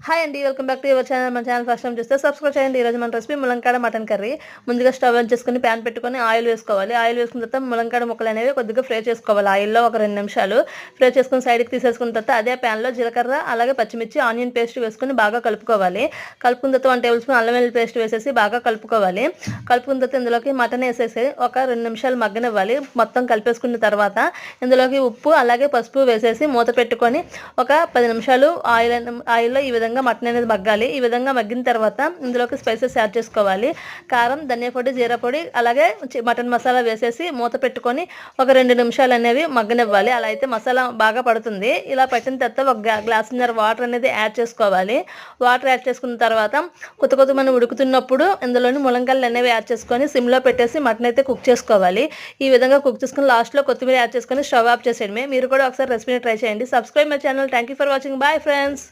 Hi అండి, welcome back to your channel. మన channel first time చూస్తే సబ్స్క్రైబ్ చేయండి. ఈరోజు మన రెసిపీ ములంకాడ మటన్ కర్రీ. ముందుగా స్టవ్ ఆన్ చేసుకుని ప్యాన్ పెట్టుకొని ఆయిల్ వేసుకోవాలి. ఆయిల్ వేసుకున్న తర్వాత ములంకాడ ముక్కలు అనేవి కొద్దిగా ఫ్రై చేసుకోవాలి. ఆయిల్లో ఒక 2 నిమిషాలు ఫ్రై చేసుకుని సైడ్కి తీసేసుకున్న తర్వాత అదే ప్యాన్లో జీలకర్ర అలాగే పచ్చిమిర్చి ఆనియన్ పేస్ట్ వేసుకుని బాగా కలుపుకోవాలి. కలుపుకున్న తర్వాత 1 టేబుల్ స్పూన్ అల్లం వెల్లుల్లి పేస్ట్ వేసేసి బాగా కలుపుకోవాలి. కలుపుకున్న తర్వాత ఇందులోకి మటన్ వేసేసి ఒక 2 నిమిషాలు మగ్గనివ్వాలి. మొత్తం కలిపేసుకున్న తర్వాత ఇందులోకి ఉప్పు అలాగే పసుపు వేసేసి మూత పెట్టుకొని ఒక 10 నిమిషాలు ఆయిల్లో ఈ విధంగా మటన్ అనేది మగ్గాలి. ఈ విధంగా మగ్గిన తర్వాత ఇందులోకి స్పైసెస్ యాడ్ చేసుకోవాలి. కారం, ధనియా పొడి, జీరా పొడి అలాగే మటన్ మసాలా వేసేసి మూత పెట్టుకొని ఒక 2 నిమిషాలు అనేవి మగ్గనివ్వాలి. అలా అయితే మసాలా బాగా పడుతుంది. ఇలా పెట్టిన తర్వాత ఒక గ్లాసున్నర వాటర్ అనేది యాడ్ చేసుకోవాలి. వాటర్ యాడ్ చేసుకున్న తర్వాత కొత్త మనం ఉడుకుతున్నప్పుడు ఇందులోని ములంకాయలు అనేవి యాడ్ చేసుకొని సిమ్లో పెట్టేసి మటన్ అయితే కుక్ చేసుకోవాలి. ఈ విధంగా కుక్ చేసుకుని లాస్ట్లో కొత్తిమీర యాడ్ చేసుకొని స్టవ్ ఆఫ్ చేసేయడమే. మీరు కూడా ఒకసారి రెసిపీని ట్రై చేయండి. Subscribe my channel. Thank you for watching. Bye friends.